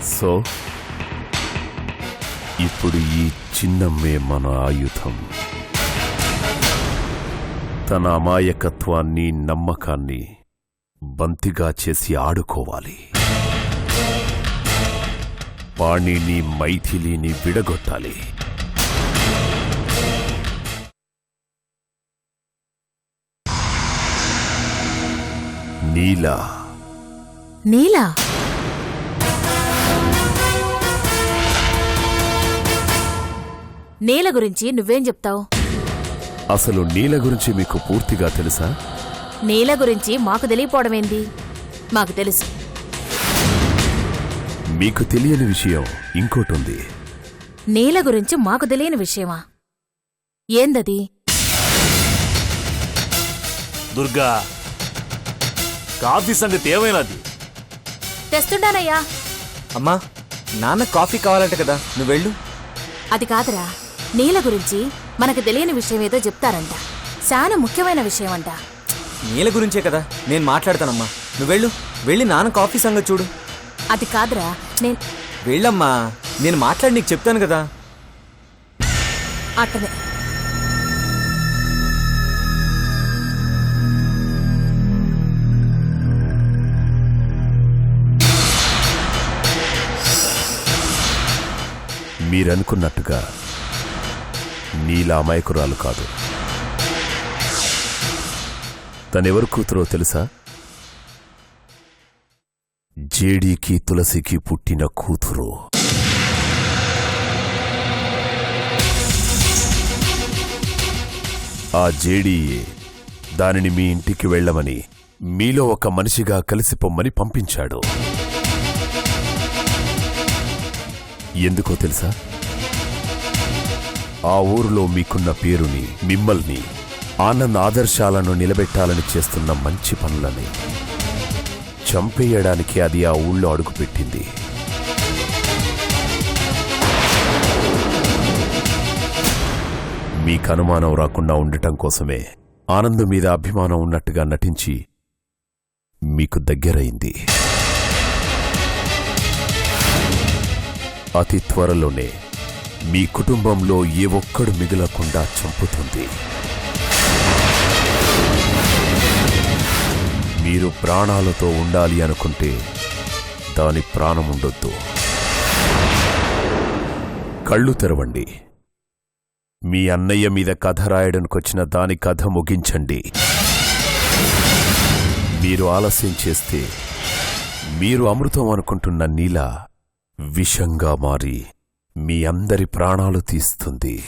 So ఇప్పుడు ఈ చిన్నమ్మే మన ఆయుధం. తన అమాయకత్వాన్ని, నమ్మకాన్ని బంతిగా చేసి ఆడుకోవాలి. పాణిని, మైథిలిని విడగొట్టాలి. నీలా నీలా? నీల గురించి నువ్వేం చెప్తావు? అసలు నీల గురించి మీకు పూర్తిగా తెలుసా? నీల గురించి మాకు తెలియపోవడమేంది? మాకు తెలుసు. మీకు తెలియని విషయం ఇంకోటుంది. నీల గురించి మాకు తెలియని విషయమా? ఏందది? దుర్గా, కాఫీ సంగతి ఏమైనాది? తెస్తుండానయ్యా. అమ్మా, నాన్న కాఫీ కావాలంట కదా, నువ్వు వెళ్ళు. అది కాదురా, నీల గురించి మనకు తెలియని విషయం ఏదో చెప్తారంట. చాలా ముఖ్యమైన విషయం అంట. నీల గురించే కదా నేను మాట్లాడతానమ్మా. నువ్వు వెళ్ళు, వెళ్ళి నాన్న కాఫీ సంగతి చూడు. అది కాదురా, వెళ్ళమ్మా, నేను మాట్లాడి నీకు చెప్తాను కదా. అట్టనే. మీరనుకున్నట్టుగా నీలా అమాయకురాలు కాదు. తనెవరు కూతురో తెలుసా? జేడీకి, తులసికి పుట్టిన కూతురు. ఆ జేడీయే దానిని మీ ఇంటికి వెళ్ళమని, మీలో ఒక మనిషిగా కలిసిపోమ్మని పంపించాడు. ఎందుకో తెలుసా? ఆ ఊరిలో మీకున్న పేరుని, మిమ్మల్ని, ఆనంద్ ఆదర్శాలను నిలబెట్టాలని చేస్తున్న మంచి పనులని చంపేయడానికి అది ఆ ఊళ్ళో అడుగుపెట్టింది. మీకు అనుమానం రాకుండా ఉండటం కోసమే ఆనంద్ మీద అభిమానం ఉన్నట్టుగా నటించి మీకు దగ్గరైంది. అతి త్వరలోనే మీ కుటుంబంలో ఏ ఒక్కడు మిగలకుండా చంపుతుంది. మీరు ప్రాణాలతో ఉండాలి అనుకుంటే దాని ప్రాణముండొద్దు. కళ్ళు తెరవండి. మీ అన్నయ్య మీద కథ రాయడానికొచ్చిన దాని కథ ముగించండి. మీరు ఆలస్యం చేస్తే మీరు అమృతం అనుకుంటున్న నీల విషంగా మారి మీ అందరి ప్రాణాలు తీస్తుంది.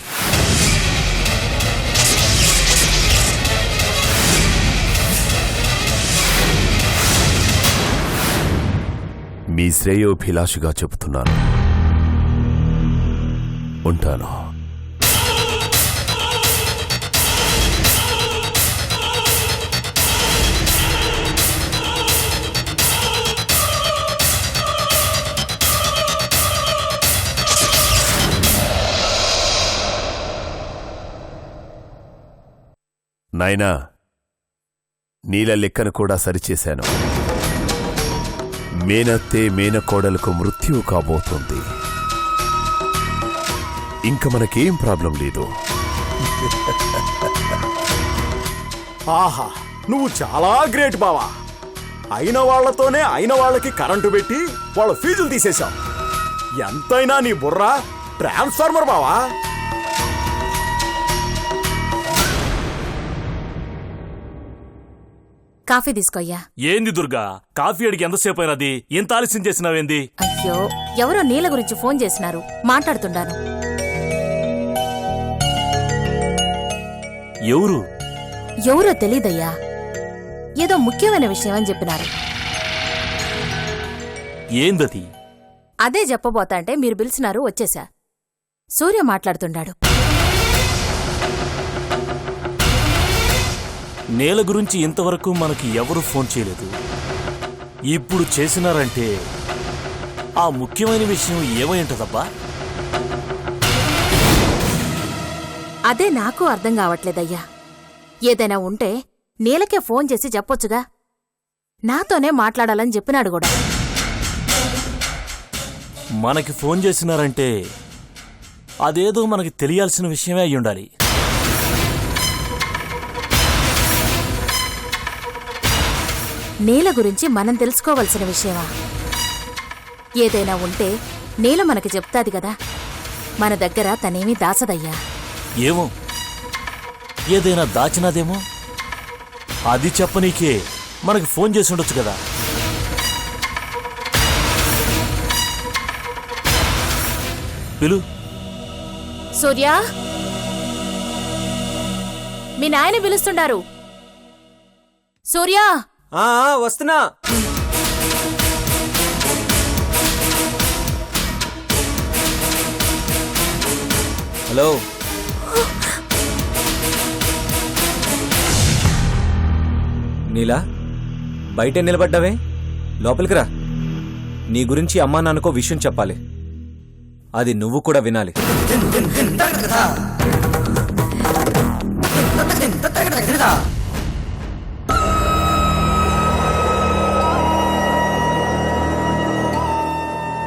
మీ శ్రేయోభిలాషిగా చెబుతున్నాను. ఉంటాను. నాయనా, నీల లెక్కను కూడా సరిచేశాను. మేనత్తే మేనకోడలకు మృత్యువు కాబోతోంది. ఇంక మనకేం ప్రాబ్లం లేదు. ఆహా, నువ్వు చాలా గ్రేట్ బావా. అయిన వాళ్లతోనే అయిన వాళ్ళకి కరెంటు పెట్టి వాళ్ళ ఫీజులు తీసేశావు. ఎంతైనా నీ బుర్ర ట్రాన్స్ఫార్మర్ బావా. కాఫీ తీసుకోయ్యా. ఏంది దుర్గా, కాఫీ అడిగి ఎంతసేపు అయినది? ఎంత ఆలస్యం చేసినావేంది? అయ్యో, ఎవరో నీల గురించి ఫోన్ చేసినారు, మాట్లాడుతుండాను. ఎవరు? ఎవరో తెలీదయ్యా. ఏదో ముఖ్యమైన విషయం అని చెప్పినారు. ఏందది? అదే చెప్పబోతా అంటే మీరు పిలిచినారు, వచ్చేశా. సూర్య మాట్లాడుతుండాడు. నేల గురించి ఇంతవరకు మనకి ఎవరు ఫోన్ చేయలేదు. ఇప్పుడు చేసినారంటే ఆ ముఖ్యమైన విషయం ఏమై ఉంటదబ్బా? అదే నాకు అర్థం కావట్లేదయ్యా. ఏదైనా ఉంటే నీలకే ఫోన్ చేసి చెప్పొచ్చుగా. నాతోనే మాట్లాడాలని చెప్పినాడు కూడా. మనకి ఫోన్ చేసినారంటే అదేదో మనకి తెలియాల్సిన విషయమే అయి ఉండాలి. నీల గురించి మనం తెలుసుకోవలసిన విషయమా? ఏదైనా ఉంటే నీల మనకి చెప్తాది కదా. మన దగ్గర తనేమీ దాచదయ్యా. ఏమో, ఏదైనా దాచినదేమో. అది చెప్పనీకే మనకి ఫోన్ చేసి ఉండొచ్చు కదా. పిలు. సూర్య, మీ నాయన పిలుస్తుండారు. సూర్య! వస్తున్నా. హలో. నీలా, బయటే నిలబడ్డావే, లోపలికి రా. నీ గురించి అమ్మా నాన్నకో విషయం చెప్పాలి. అది నువ్వు కూడా వినాలి.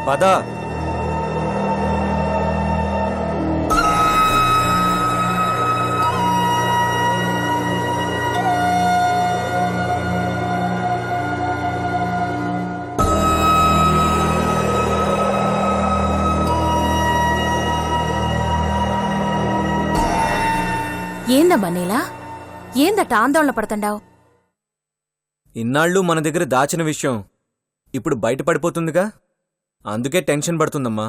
పద. ఏందమ్మా నీలా, ఏందట ఆందోళన పడుతుండావు? ఇన్నాళ్ళు మన దగ్గర దాచిన విషయం ఇప్పుడు బయట పడిపోతుందిగా, అందుకే టెన్షన్ పడుతుందమ్మా.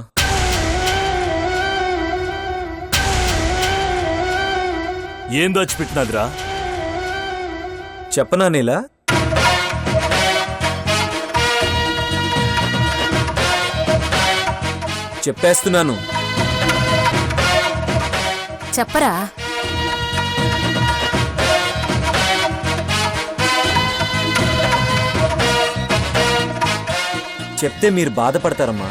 ఏం దాచిపెట్టినదిరా? చెప్పనా నీలా? చెప్పేస్తున్నాను. చెప్పరా. చెప్తే మీరు బాధపడతారమ్మా.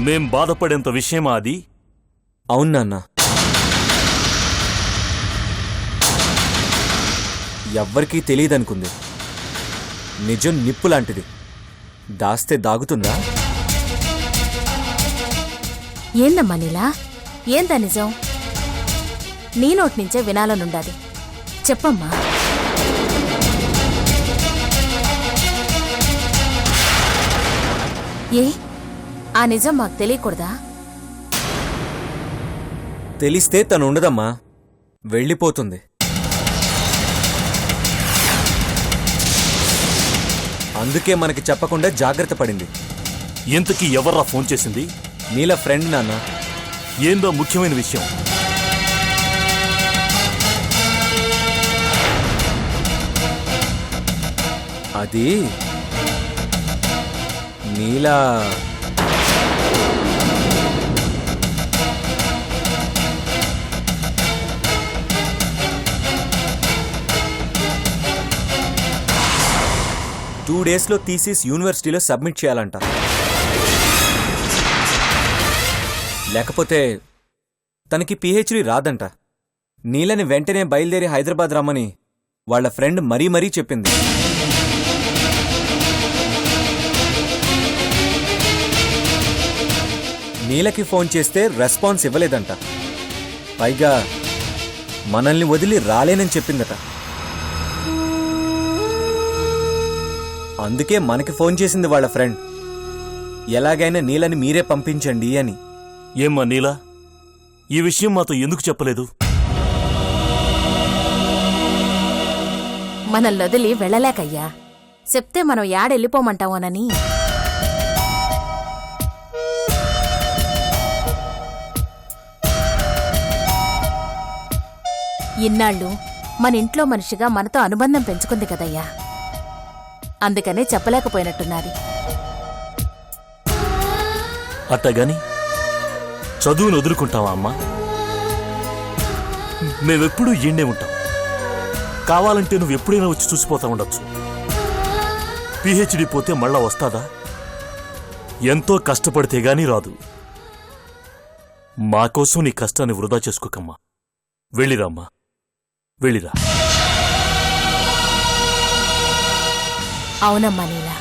మేం బాధపడేంత విషయమా అది? అవును నాన్న. ఎవ్వరికీ తెలియదనుకుంది. నిజం నిప్పు లాంటిది, దాస్తే దాగుతుందా? ఏందమ్మా నీలా, ఏందా నిజం? నీ నోటి నుంచే వినాలనుండాది. చెప్పమ్మా. ఏ, ఆ నిజం మాకు తెలియకూడదా? తెలిస్తే తను ఉండదమ్మా, వెళ్ళిపోతుంది. అందుకే మనకి చెప్పకుండా జాగ్రత్త పడింది. ఇంతకీ ఎవర్రా ఫోన్ చేసింది? నీల ఫ్రెండ్ నాన్న. ఏందో ముఖ్యమైన విషయం. అది నీలా టూ డేస్లో థీసిస్ యూనివర్సిటీలో సబ్మిట్ చేయాలంట. లేకపోతే తనకి పిహెచ్డి రాదంట. నీలని వెంటనే బయలుదేరి హైదరాబాద్ రమ్మని వాళ్ళ ఫ్రెండ్ మరీ మరీ చెప్పింది. నీలకి ఫోన్ చేస్తే రెస్పాన్స్ ఇవ్వలేదంట. పైగా మనల్ని వదిలి రాలేనని చెప్పిందట. అందుకే మనకి ఫోన్ చేసింది వాళ్ళ ఫ్రెండ్. ఎలాగైనా నీలని మీరే పంపించండి అని. ఏమ్మా నీలా, ఈ విషయం మాతో ఎందుకు చెప్పలేదు? మనల్ని వదిలి వెళ్ళలేకయ్యా. చెప్తే మనం యాడెళ్ళిపోమంటామోనని. ఇన్నాళ్ళు మన ఇంట్లో మనిషిగా మనతో అనుబంధం పెంచుకుంది కదయ్యా, అందుకనే చెప్పలేకపోయినట్టున్నది. అట్టగాని చదువును వదులుకుంటావా అమ్మా? మేమెప్పుడూ ఈడ్నే ఉంటాం. కావాలంటే నువ్వు ఎప్పుడైనా వచ్చి చూసిపోతా ఉండొచ్చు. పిహెచ్డి పోతే మళ్ళా వస్తాదా? ఎంతో కష్టపడితే గానీ రాదు. మాకోసం నీ కష్టాన్ని వృధా చేసుకోకమ్మా. వెళ్ళిరామ్మా, వెళ్ళిరా. అవునమ్మా నీలా,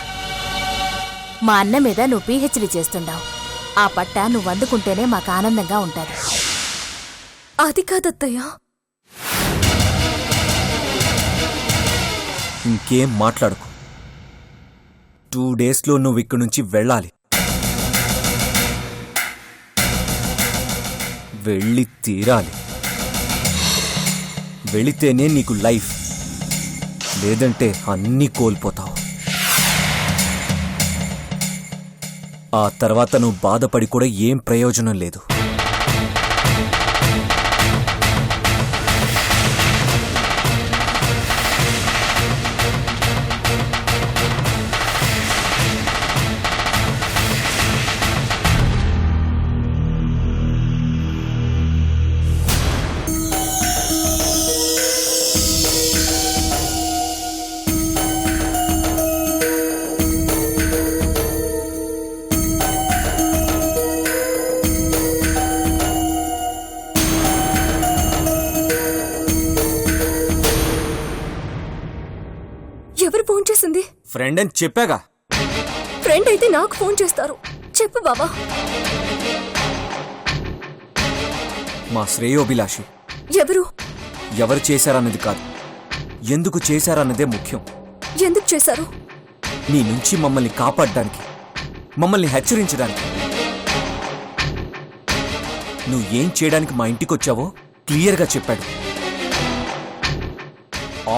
మా అన్న మీద నువ్వు పీహెచ్డీ చేస్తుండావు. ఆ పట్ట నువ్వు అందుకుంటేనే మాకు ఆనందంగా ఉంటుంది. అది కాదత్తయ్యా. ఇంకేం మాట్లాడుకో. 2 డేస్లో నువ్వు ఇక్కడి నుంచి వెళ్ళాలి. వెళ్ళి తీరాలి. వెళితేనే నీకు లైఫ్, లేదంటే అన్నీ కోల్పోతావు. ఆ తర్వాత నువ్వు బాధపడి కూడా ఏం ప్రయోజనం లేదు. ఎవరు ఫోన్ చేసింది? ఫ్రెండ్ అని చెప్పాగా. ఫ్రెండ్ అయితే నాకు ఫోన్ చేస్తారు. చెప్పు బావా. మా శ్రేయోభిలాషి. ఎవరు? ఎవరు చేశారన్నది కాదు, ఎందుకు చేశారన్నదే ముఖ్యం. ఎందుకు చేశారు? నీ నుంచి మమ్మల్ని కాపాడడానికి, మమ్మల్ని హెచ్చరించడానికి. నువ్వు ఏం చేయడానికి మా ఇంటికొచ్చావో క్లియర్గా చెప్పాడు.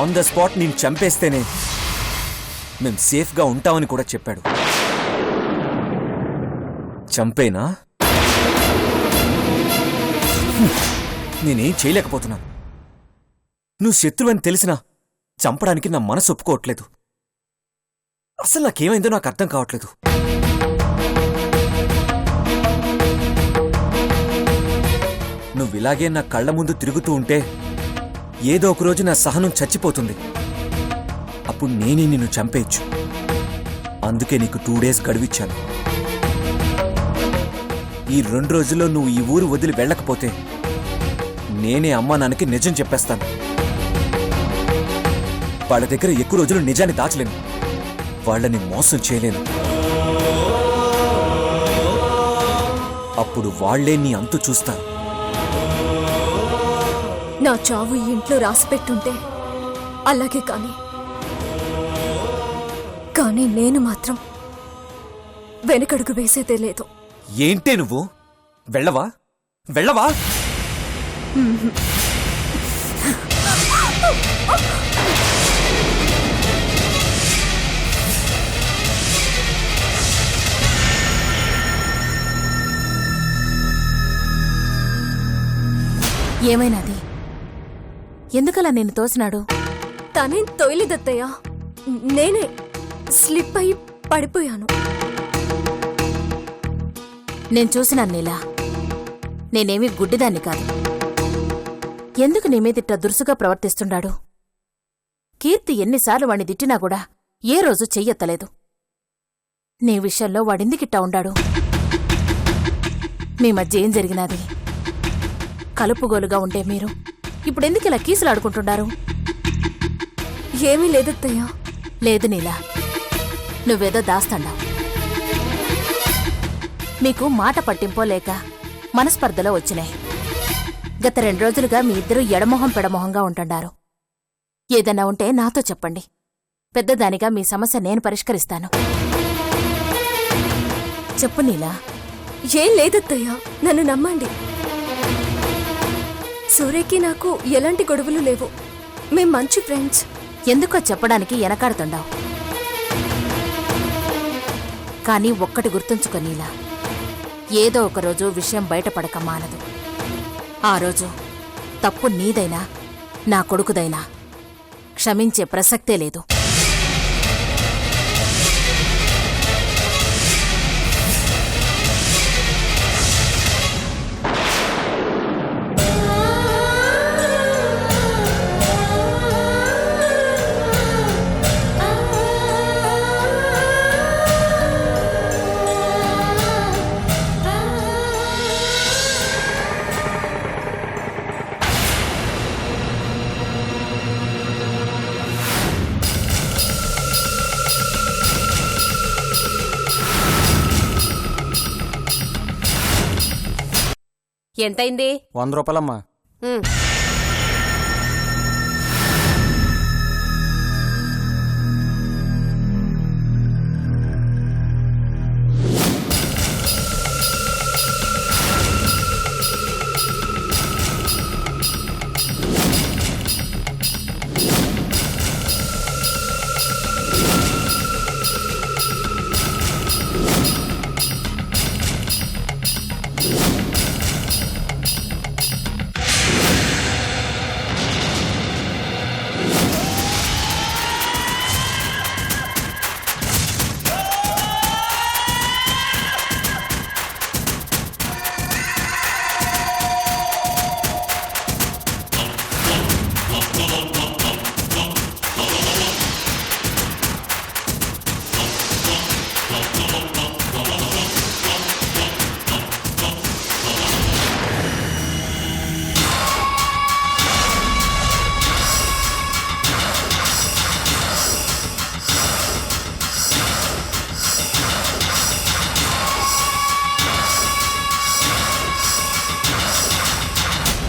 ఆన్ ద స్పాట్ నేను చంపేస్తేనే మేం సేఫ్గా ఉంటామని కూడా చెప్పాడు. చంపేనా? నేనేం చేయలేకపోతున్నాను. నువ్వు శత్రువని తెలిసినా చంపడానికి నా మనసు ఒప్పుకోవట్లేదు. అసలు నాకేమైందో నాకు అర్థం కావట్లేదు. నువ్విలాగే నా కళ్ళ ముందు తిరుగుతూ ఉంటే ఏదో ఒకరోజు నా సహనం చచ్చిపోతుంది. అప్పుడు నేనే నిన్ను చంపేయచ్చు. అందుకే నీకు 2 డేస్ గడువిచ్చాను. ఈ 2 రోజుల్లో నువ్వు ఈ ఊరు వదిలి వెళ్ళకపోతే నేనే అమ్మా నాన్నకి నిజం చెప్పేస్తాను. వాళ్ళ దగ్గర ఎక్కువ రోజులు నిజాన్ని దాచలేను, వాళ్ళని మోసం చేయలేను. అప్పుడు వాళ్లే నీ అంతు చూస్తారు. నా చావు ఈ ఇంట్లో రాసి పెట్టుంటే అలాగే కానీ నేను మాత్రం వెనకడుగు వేసేదే లేదు. ఏంటే నువ్వు? వెళ్ళవా? వెళ్ళవా? ఏమైనాది? ఎందుకలా నిన్ను తోసినాడు? తనేం తొయలేదత్తయ్యా, నేనే స్లిప్ అయి పడిపోయాను. నేను చూసినాను నీలా. నేనేమీ గుడ్డిదాన్ని కాదు. ఎందుకు నీ మీదిట్ట దురుసుగా ప్రవర్తిస్తుండాడు? కీర్తి ఎన్నిసార్లు వాణ్ణి తిట్టినా కూడా ఏ రోజు చెయ్యెత్తలేదు. నీ విషయంలో వాడెందుకిట్టా ఉండాడు? మీ మధ్య ఏం జరిగినాది? కలుపుగోలుగా ఉండే మీరు ఇప్పుడెందుకిలా కీసులాడుకుంటున్నారు? ఏమీ లేదత్తయ్యా. లేదు నీలా, నువ్వేదో దాస్తాండావు. మీకు మాట పట్టింపో లేక మనస్పర్ధలో వచ్చినాయి. గత 2 రోజులుగా మీ ఇద్దరూ ఎడమొహం పెడమొహంగా ఉంటున్నారు. ఏదన్నా ఉంటే నాతో చెప్పండి. పెద్దదానిగా మీ సమస్య నేను పరిష్కరిస్తాను. చెప్పు నీలా. ఏం లేదత్తయ్యా, నన్ను నమ్మండి. సూర్యకి నాకు ఎలాంటి గొడవలు లేవు. మేం మంచి ఫ్రెండ్స్. ఎందుకో చెప్పడానికి వెనకాడుతుండావు. కానీ ఒక్కటి గుర్తుంచుకో నీలా, ఏదో ఒకరోజు విషయం బయటపడక మానదు. ఆ రోజు తప్పు నీదైనా నా కొడుకుదైనా క్షమించే ప్రసక్తే లేదు. ఎంతైంది? 100 రూపాయలమ్మా. ఉమ్.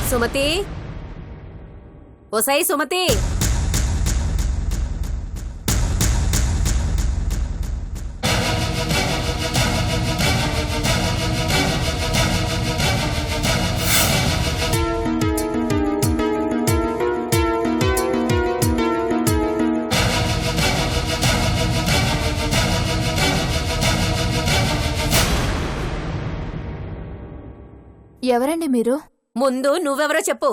సుమతి, ఓసాయి సుమతి, ఎవరండి మీరు? ముందు నువ్వెవరో చెప్పు.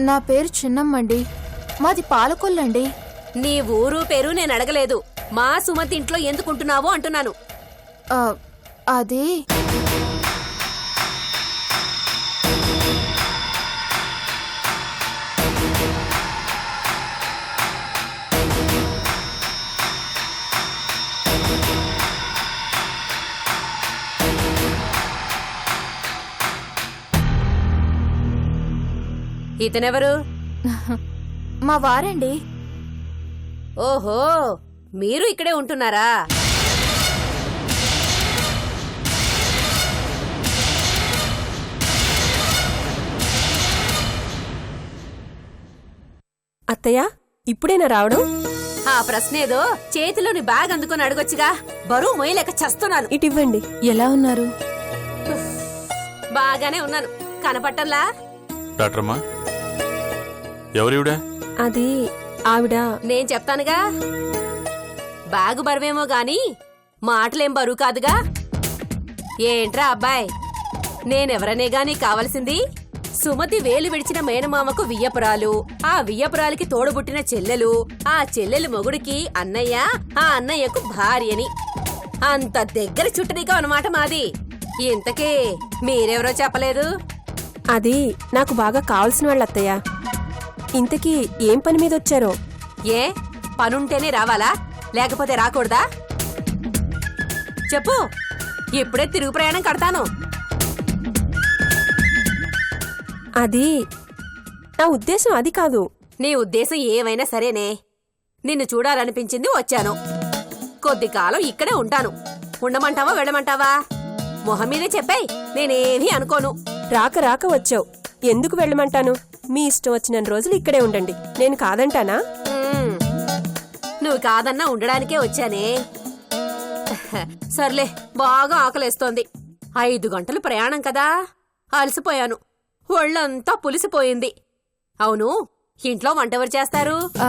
నా పేరు చిన్నమ్మండి. మాది పాలకొల్లండి. నీ ఊరు పేరు నేను అడగలేదు. మా సుమతి ఇంట్లో ఎందుకుంటున్నావో అంటున్నాను. ఆ, అది ఇతనెవరు? మా వారండి. ఓహో, మీరు ఇక్కడే ఉంటున్నారా? అత్తయ్య, ఇప్పుడేనా రావడం? ఆ ప్రశ్నేదో చేతిలోని బ్యాగ్ అందుకొని అడగొచ్చుగా. బరువు మొయ్యలేక చస్తున్నాను. ఇటివ్వండి. ఎలా ఉన్నారు? బాగానే ఉన్నాను. కనపట్టంలా? డాక్టరమ్మా, ఎవరివిడా? అది ఆవిడ. నేను చెప్తానుగా. బ్యాగు బరువేమో గాని మాటలేం బరువు కాదుగా. ఏంట్రా అబ్బాయ్, నేనెవరనే గాని కావలసింది? సుమతి వేలు విడిచిన మేనమామకు వియ్యపురాలు, ఆ వియ్యపురాలికి తోడుబుట్టిన చెల్లెలు, ఆ చెల్లెలు మొగుడికి అన్నయ్య, ఆ అన్నయ్యకు భార్యని. అంత దగ్గర చుట్టరికం అన్నమాట మాది. ఇంతకీ మీరెవరో చెప్పలేదు. అది నాకు బాగా కావాల్సిన వాళ్ళు అత్తయ్య. ఇంతకీ ఏం పని మీద వచ్చారో? ఏ పనుంటేనే రావాలా, లేకపోతే రాకూడదా? చెప్పు, ఇప్పుడే తిరుగు ప్రయాణం కడతాను. అది నా ఉద్దేశం అది కాదు. నీ ఉద్దేశం ఏమైనా సరేనే. నిన్ను చూడాలనిపించింది, వచ్చాను. కొద్ది కాలం ఇక్కడే ఉంటాను. ఉండమంటావా వెళ్ళమంటావా? మొహం మీదే చెప్పేయ్, నేనేమీ అనుకోను. రాక రాక వచ్చావు, ఎందుకు వెళ్ళమంటాను? మీ ఇష్టం వచ్చిన రోజులు ఇక్కడే ఉండండి, నేను కాదంటానా? మ్మ్. నువ్వు కాదన్నా ఉండడానికే వచ్చానే. సర్లే, బాగా ఆకలేస్తోంది. 5 గంటలు ప్రయాణం కదా, అలసిపోయాను. ఒళ్ళంతా పులిసిపోయింది. అవును, ఇంట్లో వంటెవరు చేస్తారు? ఆ,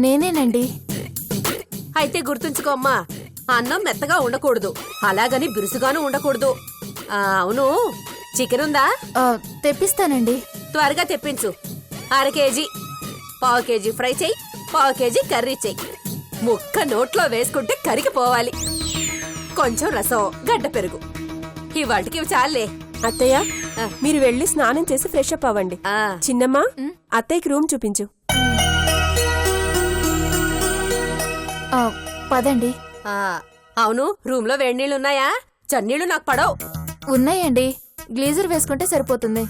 నేనేనండి. అయితే గుర్తుంచుకోమ్మా, అన్నం మెత్తగా ఉండకూడదు, అలాగని బిరుసుగాను ఉండకూడదు. అవును, చికెన్ ఉందా? ఆ, తెప్పిస్తానండి. త్వరగా తెప్పించు. 1/2 కేజీ. 1/2 కేజీ ఫ్రై చెయ్యి, 1/2 కేజీ కర్రీ చెయ్యి. ముక్క నోట్లో వేసుకుంటే కరిగిపోవాలి. కొంచెం రసం, గడ్డ పెరుగు. ఇవాటికి చాలే. అత్తయ్య, మీరు వెళ్ళి స్నానం చేసి ఫ్రెష్ అప్ అవ్వండి. ఆ. చిన్నమ్మా, అత్తయ్యకి రూమ్ చూపించు. ఆ, పదండి. అవును, రూమ్ లో వేడినీళ్ళున్నాయా? చన్నీళ్లు నాకు పడవు. ఉన్నాయండి, గ్లీజర్ వేసుకుంటే సరిపోతుంది.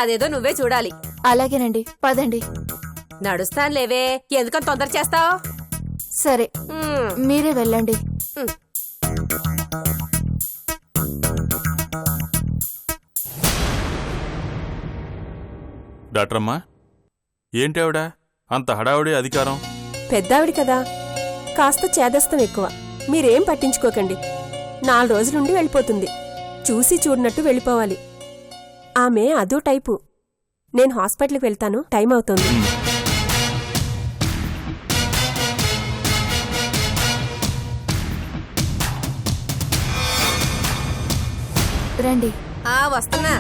అదేదో నువ్వే చూడాలి. అలాగేనండి, పదండి. నడుస్తానులేవే, ఎందుకని తొందర చేస్తావు? సరే, మీరే వెళ్ళండి. డాక్టరమ్మా ఏంటి ఆవిడ అంత హడావుడి అధికారం? పెద్దావిడి కదా, కాస్త చేదస్తం ఎక్కువ. మీరేం పట్టించుకోకండి. 4 రోజులుండి వెళ్ళిపోతుంది. చూసి చూడనట్టు వెళ్ళిపోవాలి. ఆమె అదో టైపు. నేను హాస్పిటల్కి వెళ్తాను, టైం అవుతోంది. రండి. వస్తున్నా.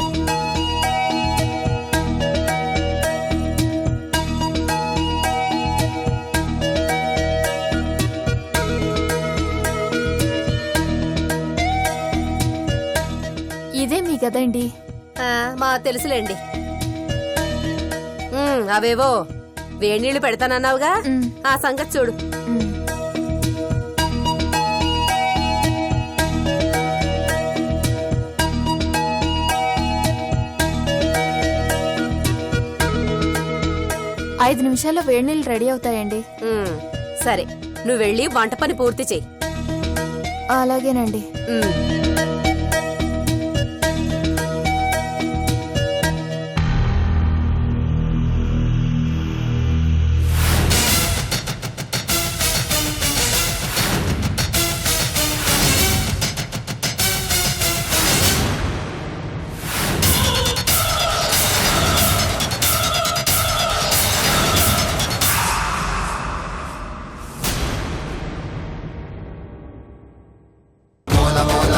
ఇదే మీ గదండి. మా తెలుసులేండి. అవేవో వేణీళ్లు పెడతానన్నావుగా, ఆ సంగతి చూడు. ఐదు నిమిషాల్లో వేడినీళ్ళు రెడీ అవుతాయండి. సరే, నువ్వు వెళ్ళి వంట పని పూర్తి చెయ్యి. అలాగేనండి.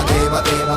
దేవ దేవ